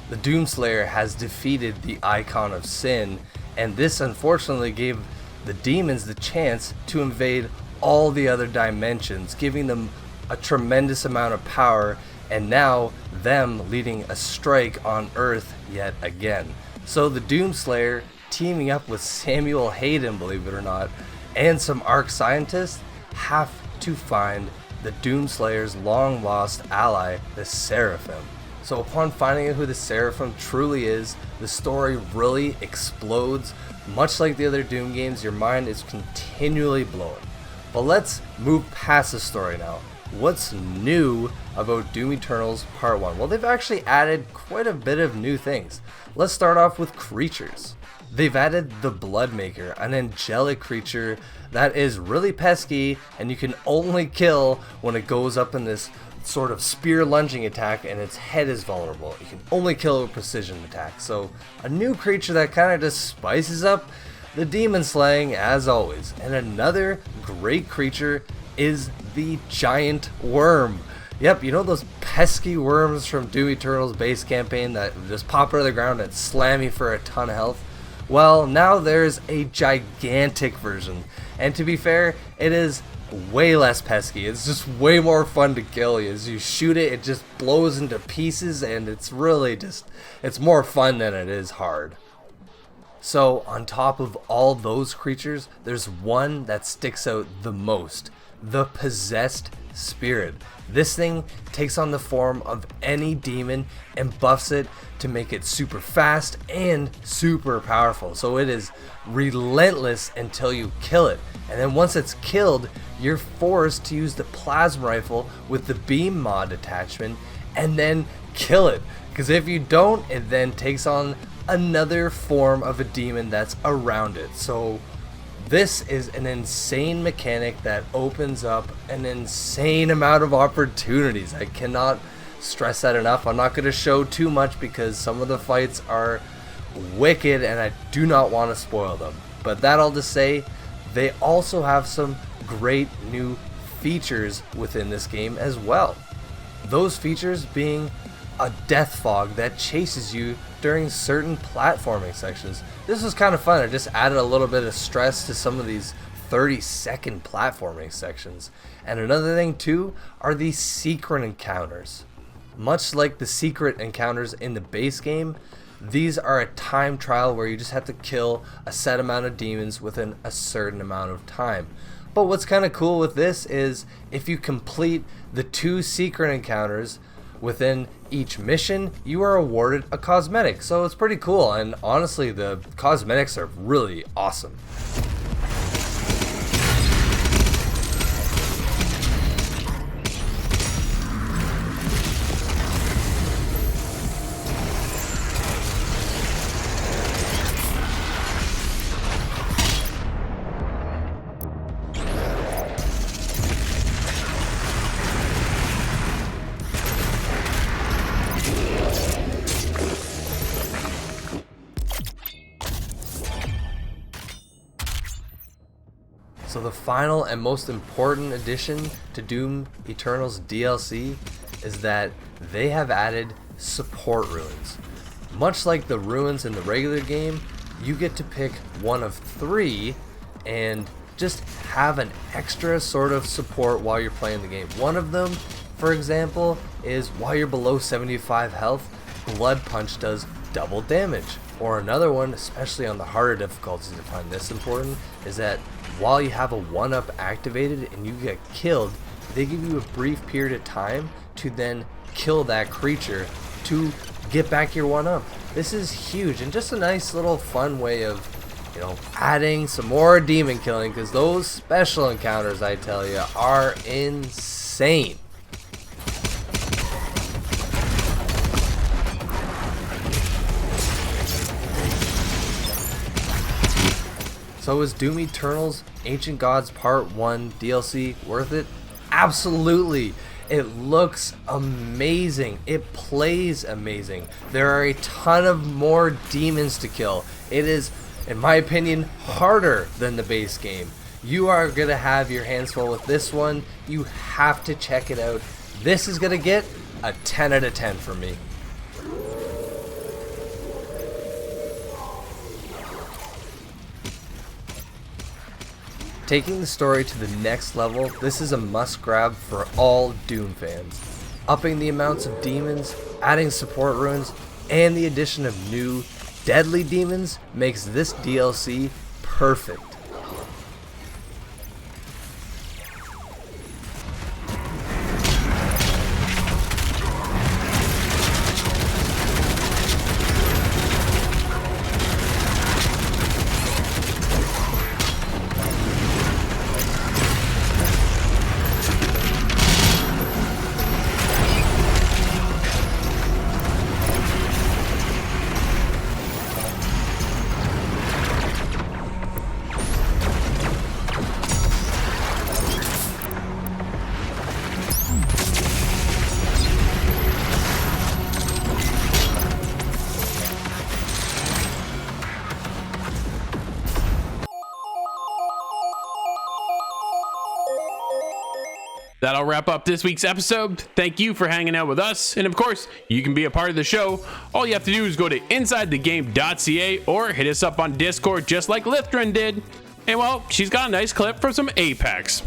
The Doomslayer has defeated the Icon of Sin, and this unfortunately gave the demons the chance to invade all the other dimensions, giving them a tremendous amount of power, and now them leading a strike on Earth yet again. So the Doomslayer, teaming up with Samuel Hayden, believe it or not, and some Arc scientists, have to find the Doomslayer's long-lost ally, the Seraphim. So upon finding out who the Seraphim truly is, the story really explodes. Much like the other Doom games, your mind is continually blown. But let's move past the story now. What's new about Doom Eternal's Part 1? Well, they've actually added quite a bit of new things. Let's start off with creatures. They've added the Bloodmaker, an angelic creature that is really pesky and you can only kill when it goes up in this sort of spear lunging attack and its head is vulnerable. You can only kill with precision attack. So a new creature that kind of just spices up the demon slaying as always. And another great creature is the giant worm. Yep, you know those pesky worms from Doom Eternal's base campaign that just pop out of the ground and slam you for a ton of health? Well, now there's a gigantic version, and to be fair, it is way less pesky. It's just way more fun to kill. As you shoot it, it just blows into pieces, and it's really just, it's more fun than it is hard. So on top of all those creatures, there's one that sticks out the most, the Possessed Spirit. This thing takes on the form of any demon and buffs it to make it super fast and super powerful. So it is relentless until you kill it. And then once it's killed, you're forced to use the plasma rifle with the beam mod attachment and then kill it. Because if you don't, it then takes on another form of a demon that's around it. So this is an insane mechanic that opens up an insane amount of opportunities. I cannot stress that enough. I'm not going to show too much because some of the fights are wicked and I do not want to spoil them. But that all to say, they also have some great new features within this game as well. Those features being a death fog that chases you during certain platforming sections. This was kind of fun. It just added a little bit of stress to some of these 30-second platforming sections. And another thing too are these secret encounters. Much like the secret encounters in the base game, these are a time trial where you just have to kill a set amount of demons within a certain amount of time. But what's kind of cool with this is if you complete the 2 secret encounters within each mission, you are awarded a cosmetic. So it's pretty cool, and honestly the cosmetics are really awesome. So the final and most important addition to Doom Eternal's DLC is that they have added support ruins. Much like the ruins in the regular game, you get to pick one of 3 and just have an extra sort of support while you're playing the game. One of them, for example, is while you're below 75 health, Blood Punch does double damage. Or another one, especially on the harder difficulties, I find this important, is that while you have a 1-up activated and you get killed, they give you a brief period of time to then kill that creature to get back your 1-up. This is huge and just a nice little fun way of, you know, adding some more demon killing, because those special encounters, I tell you, are insane. So is Doom Eternal's Ancient Gods Part 1 DLC worth it? Absolutely. It looks amazing. It plays amazing. There are a ton of more demons to kill. It is, in my opinion, harder than the base game. You are going to have your hands full with this one. You have to check it out. This is going to get a 10 out of 10 for me. Taking the story to the next level, this is a must grab for all Doom fans. Upping the amounts of demons, adding support ruins, and the addition of new deadly demons makes this DLC perfect. That'll wrap up this week's episode. Thank you for hanging out with us. And of course, you can be a part of the show. All you have to do is go to insidethegame.ca or hit us up on Discord just like Lithrin did. And well, she's got a nice clip for some Apex.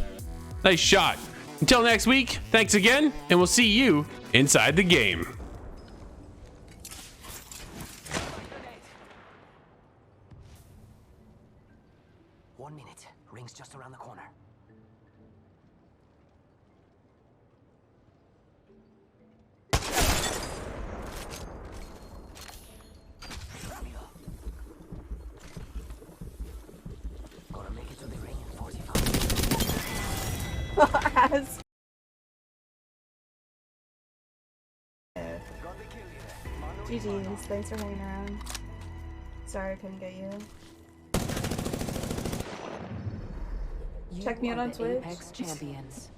Nice shot. Until next week, thanks again, and we'll see you inside the game. One minute. Ring's just around the corner. Gonna make it to the ring in 45. As GG's, thanks for hanging around. Sorry I couldn't get you. Check me out on Twitch. Apex champions.